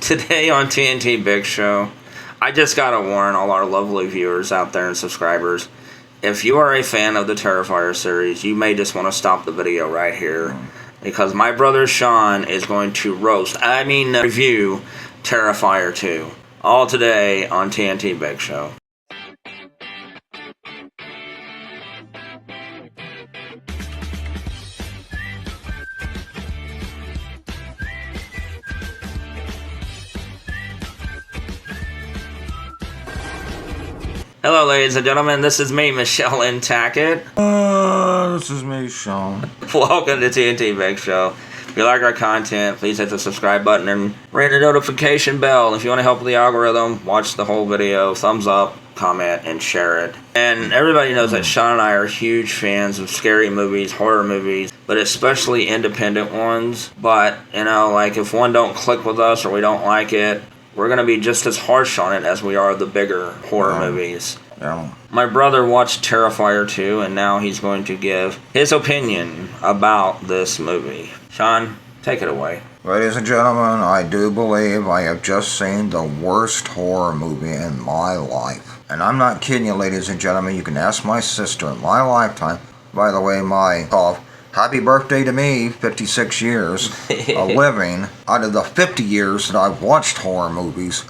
Today on TNT Big Show, I just gotta warn all our lovely viewers out there and subscribers, if you are a fan of the Terrifier series, you may just want to stop the video right here, because my brother Sean is going to review Terrifier 2. All today on TNT Big Show. Hello, ladies and gentlemen. This is me, Michelle and Tackett. This is me, Sean. Welcome to TNT Big Show. If you like our content, please hit the subscribe button and ring the notification bell. If you want to help with the algorithm, watch the whole video, thumbs up, comment, and share it. And everybody knows that Sean and I are huge fans of scary movies, horror movies, but especially independent ones. But, you know, like if one don't click with us or we don't like it, we're going to be just as harsh on it as we are the bigger horror movies. Yeah. My brother watched Terrifier 2, and now he's going to give his opinion about this movie. Sean, take it away. Ladies and gentlemen, I do believe I have just seen the worst horror movie in my life. And I'm not kidding you, ladies and gentlemen. You can ask my sister in my lifetime. By the way, happy birthday to me, 56 years of living. Out of the 50 years that I've watched horror movies,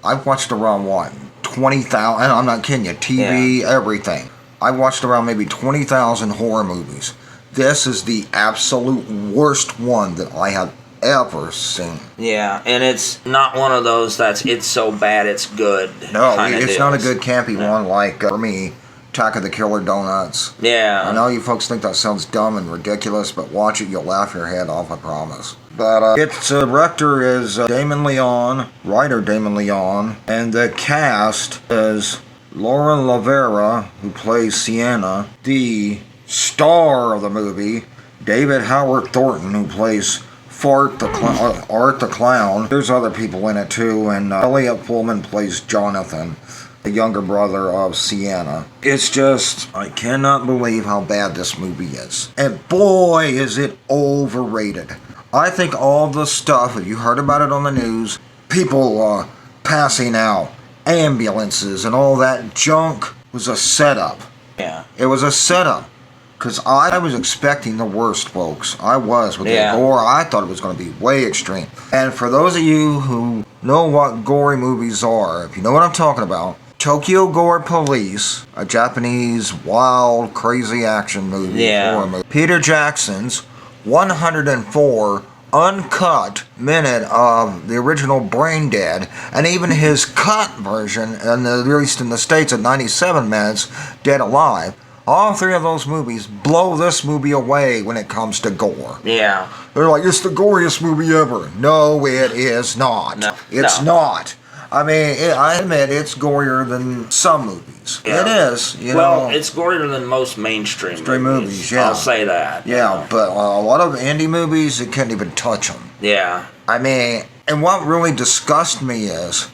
I've watched around, 20,000, and I'm not kidding you, TV, everything. I've watched around maybe 20,000 horror movies. This is the absolute worst one that I have ever seen. Yeah, and it's not one of those it's so bad it's good. No, it's not a good campy one like, for me, Attack of the Killer Donuts. Yeah. I know you folks think that sounds dumb and ridiculous, but watch it, you'll laugh your head off, I promise. But its director is Damon Leone, writer Damon Leone, and the cast is Lauren Lavera, who plays Sienna, the star of the movie, David Howard Thornton, who plays Art the Clown. There's other people in it too, and Elliot Pullman plays Jonathan, the younger brother of Sienna. It's just, I cannot believe how bad this movie is. And boy, is it overrated. I think all the stuff, if you heard about it on the news, people passing out, ambulances, and all that junk was a setup. Yeah. It was a setup. Because I was expecting the worst, folks. I was. With the gore, I thought it was going to be way extreme. And for those of you who know what gory movies are, if you know what I'm talking about, Tokyo Gore Police, a Japanese wild, crazy action movie, horror movie. Peter Jackson's 104 uncut minute of the original Brain Dead, and even his cut version, at least in the States, at 97 minutes, Dead Alive. All three of those movies blow this movie away when it comes to gore. Yeah. They're like, it's the goriest movie ever. No, it is not. No, it's not. I mean, I admit it's gorier than some movies. Yeah. It is, Well, it's gorier than most mainstream movies. Yeah. I'll say that. Yeah, but a lot of indie movies, it can't even touch them. Yeah. I mean, and what really disgusts me is,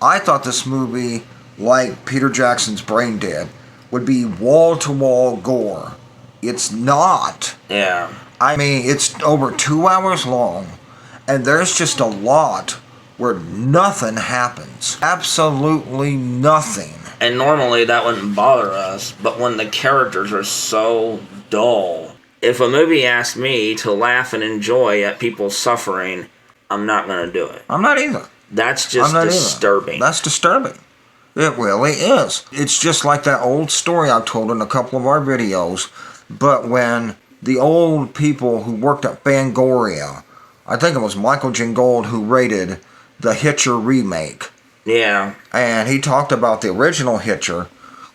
I thought this movie, like Peter Jackson's Brain Dead, would be wall-to-wall gore. It's not. Yeah. I mean, it's over 2 hours long, and there's just a lot where nothing happens. Absolutely nothing. And normally that wouldn't bother us, but when the characters are so dull. If a movie asks me to laugh and enjoy at people suffering, I'm not going to do it. I'm not either. That's just disturbing. That's disturbing. It really is. It's just like that old story I've told in a couple of our videos, but when the old people who worked at Fangoria, I think it was Michael Gingold who rated the Hitcher remake. Yeah. And he talked about the original Hitcher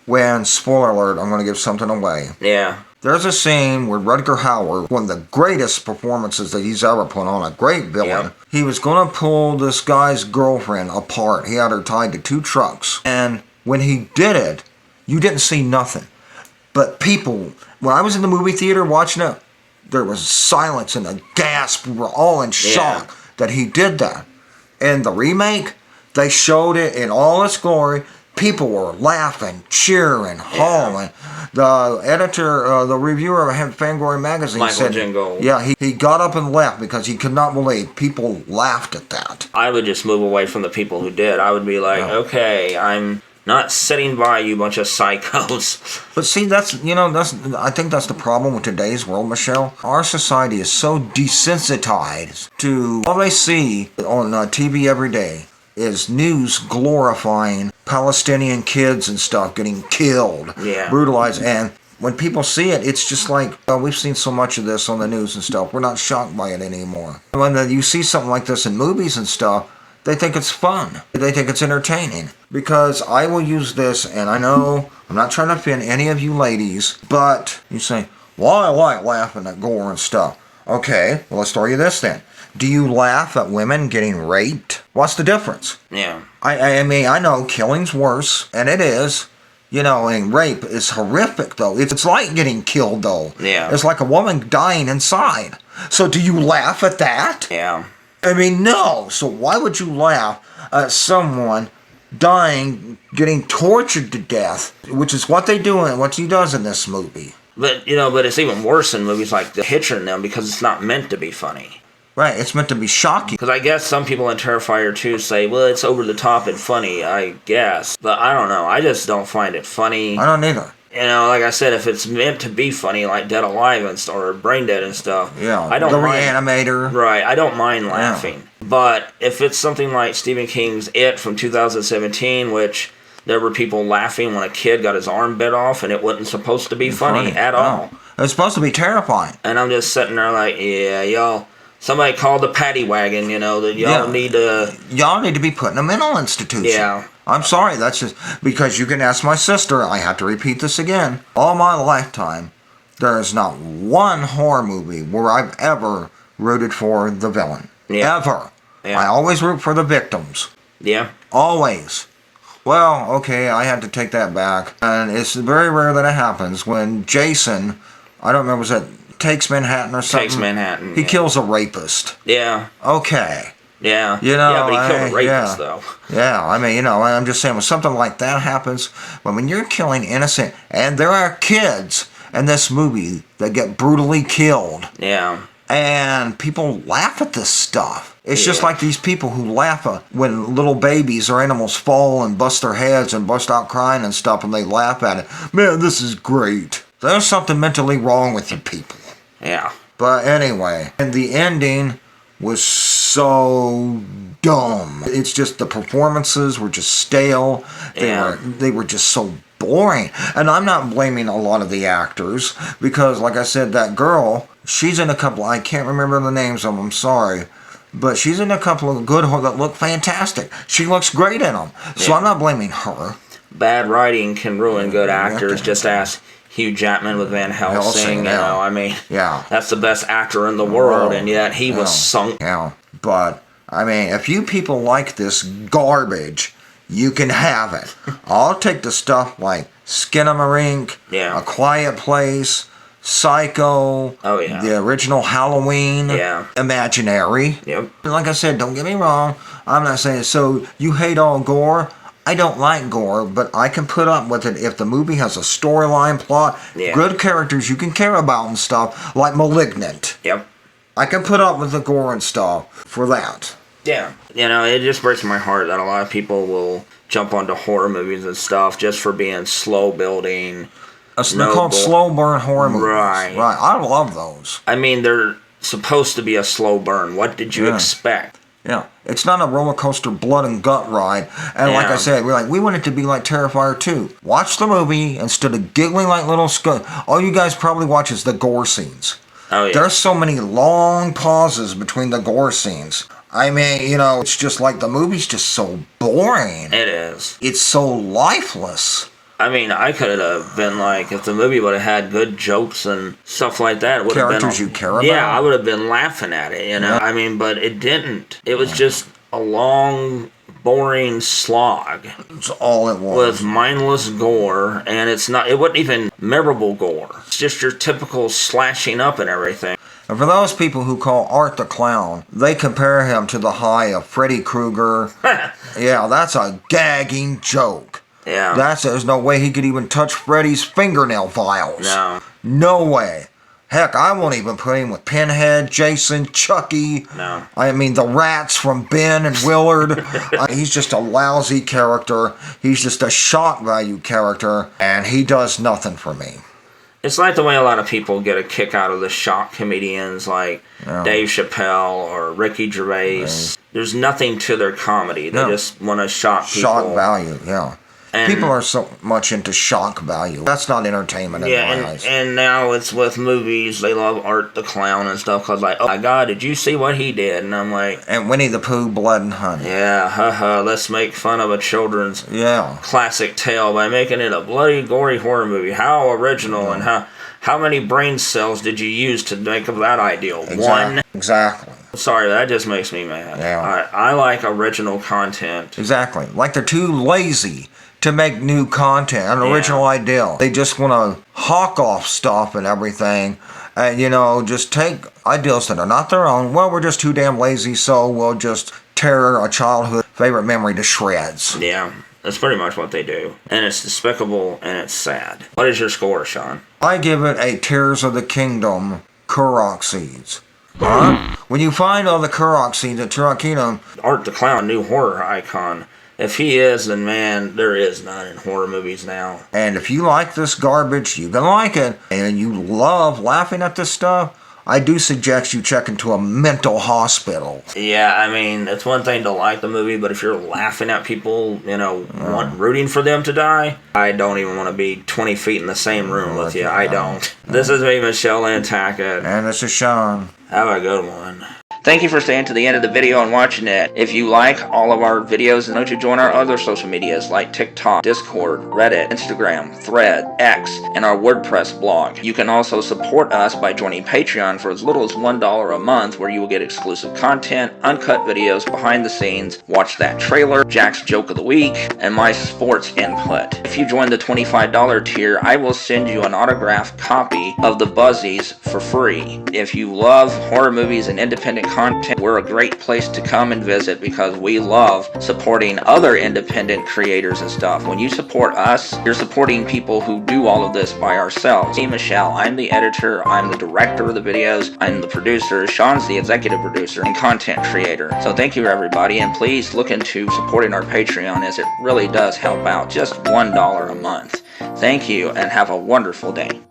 when, spoiler alert, I'm going to give something away. Yeah. There's a scene where Rutger Hauer, one of the greatest performances that he's ever put on, a great villain, he was going to pull this guy's girlfriend apart. He had her tied to 2 trucks. And when he did it, you didn't see nothing. But people, when I was in the movie theater watching it, there was silence and a gasp. We were all in shock that he did that. In the remake, they showed it in all its glory. people were laughing, cheering, hollering. The editor, the reviewer of Fangoria magazine said, Jingle. yeah, he got up and left because he could not believe people laughed at that. I would just move away from the people who did. I would be like, okay, I'm not sitting by you bunch of psychos. But see, I think that's the problem with today's world, Michelle. Our society is so desensitized to all they see on TV every day is news glorifying Palestinian kids and stuff getting killed, brutalized, and when people see it, it's just like, we've seen so much of this on the news and stuff. We're not shocked by it anymore. When you see something like this in movies and stuff, they think it's fun. They think it's entertaining. Because I will use this, and I know I'm not trying to offend any of you ladies, but you say, well, I like laughing at gore and stuff. Okay, well, let's throw you this then. Do you laugh at women getting raped? What's the difference? Yeah. I mean, I know killing's worse, and it is. And rape is horrific, though. It's like getting killed, though. Yeah. It's like a woman dying inside. So do you laugh at that? Yeah. I mean, no. So why would you laugh at someone dying, getting tortured to death, which is what they do and what he does in this movie? But it's even worse in movies like The Hitcher and them because it's not meant to be funny. Right, it's meant to be shocking. Because I guess some people in Terrifier 2 say, well, it's over the top and funny, I guess. But I don't know. I just don't find it funny. I don't either. Like I said, if it's meant to be funny, like Dead Alive or Brain Dead and stuff, I don't mind. Reanimator. Right, I don't mind laughing. Yeah. But if it's something like Stephen King's It from 2017, which there were people laughing when a kid got his arm bit off, and it wasn't supposed to be funny at all. It's supposed to be terrifying. And I'm just sitting there like, yeah, y'all. Somebody called the paddy wagon, that y'all need to... Y'all need to be put in a mental institution. Yeah. I'm sorry, that's just... Because you can ask my sister, I have to repeat this again. All my lifetime, there is not one horror movie where I've ever rooted for the villain. Yeah. Ever. Yeah. I always root for the victims. Yeah. Always. Well, okay, I had to take that back. And it's very rare that it happens when Jason, I don't remember, was that... Takes Manhattan or something. Takes Manhattan. He kills a rapist. Yeah. Okay. Yeah. Yeah, but he killed a rapist, though. Yeah, I mean, I'm just saying, when something like that happens, when you're killing innocent, and there are kids in this movie that get brutally killed. Yeah. And people laugh at this stuff. It's just like these people who laugh when little babies or animals fall and bust their heads and bust out crying and stuff, and they laugh at it. Man, this is great. There's something mentally wrong with you people. Yeah. But anyway, and the ending was so dumb. It's just the performances were just stale. They were just so boring. And I'm not blaming a lot of the actors because, like I said, that girl, she's in a couple, I can't remember the names of them, I'm sorry. But she's in a couple of good horror that look fantastic. She looks great in them. So I'm not blaming her. Bad writing can ruin good actors. Just ask Hugh Jackman with Van Helsing, that's the best actor in the world, and yet he was sunk. Yeah, but, I mean, if you people like this garbage, you can have it. I'll take the stuff like Skinamarink, A Quiet Place, Psycho, the original Halloween, Imaginary. Yep. Like I said, don't get me wrong, I'm not saying, so you hate all gore. I don't like gore, but I can put up with it if the movie has a storyline, plot, good characters you can care about and stuff, like Malignant. Yep. I can put up with the gore and stuff for that. Yeah. It just breaks my heart that a lot of people will jump onto horror movies and stuff just for being slow building. They're called slow burn horror movies. Right. Right. I love those. I mean, they're supposed to be a slow burn. What did you expect? Yeah, it's not a roller coaster blood and gut ride. And like I said, we want it to be like Terrifier 2. Watch the movie instead of giggling like little all you guys probably watch is the gore scenes. Oh, yeah. There's so many long pauses between the gore scenes. I mean, it's just like the movie's just so boring. It is. It's so lifeless. I mean, I could have been like, if the movie would have had good jokes and stuff like that, it would have been... Characters you care about? Yeah, I would have been laughing at it, Yeah. I mean, but it didn't. It was just a long, boring slog. That's all it was. With mindless gore, and it wasn't even memorable gore. It's just your typical slashing up and everything. And for those people who call Art the Clown, they compare him to the high of Freddy Krueger. Yeah, that's a gagging joke. Yeah. There's no way he could even touch Freddy's fingernail files. No. No way. Heck, I won't even put him with Pinhead, Jason, Chucky. No. I mean, the rats from Ben and Willard. He's just a lousy character. He's just a shock value character, and he does nothing for me. It's like the way a lot of people get a kick out of the shock comedians like Dave Chappelle or Ricky Gervais. There's nothing to their comedy. They just want to shock people. Shock value, yeah. And people are so much into shock value. That's not entertainment in my eyes. And now it's with movies. They love Art the Clown and stuff because, like, oh my God, did you see what he did? And I'm like... And Winnie the Pooh, Blood and Honey. Yeah, haha, let's make fun of a children's classic tale by making it a bloody, gory horror movie. How original and how many brain cells did you use to make up that ideal? One? Exactly. Sorry, that just makes me mad. Yeah. I like original content. Exactly. Like they're too lazy to make new content, an original idea. They just want to hawk off stuff and everything, and, you know, just take ideas that are not their own. Well, we're just too damn lazy, so we'll just tear a childhood favorite memory to shreds. Yeah, that's pretty much what they do. And it's despicable, and it's sad. What is your score, Sean? I give it a Tears of the Kingdom Korok Seeds. Huh? When you find all the Korok Seeds at Turok Kingdom... Art the Clown, new horror icon. If he is, then man, there is none in horror movies now. And if you like this garbage, you can like it. And you love laughing at this stuff, I do suggest you check into a mental hospital. Yeah, I mean, it's one thing to like the movie, but if you're laughing at people, you know, rooting for them to die, I don't even want to be 20 feet in the same room with you. I don't. This is me, Michelle Nantucket. And this is Sean. Have a good one. Thank you for staying to the end of the video and watching it. If you like all of our videos, don't you join our other social medias like TikTok, Discord, Reddit, Instagram, Thread, X, and our WordPress blog. You can also support us by joining Patreon for as little as $1 a month, where you will get exclusive content, uncut videos, behind the scenes, watch that trailer, Jack's Joke of the Week, and my sports input. If you join the $25 tier, I will send you an autographed copy of The Buzzies for free. If you love horror movies and independent content, we're a great place to come and visit because we love supporting other independent creators and stuff. When you support us, you're supporting people who do all of this by ourselves. Me, Michelle, I'm the editor, I'm the director of the videos, I'm the producer, Sean's the executive producer and content creator. So thank you everybody, and please look into supporting our Patreon, as it really does help out. Just $1 a month. Thank you and have a wonderful day.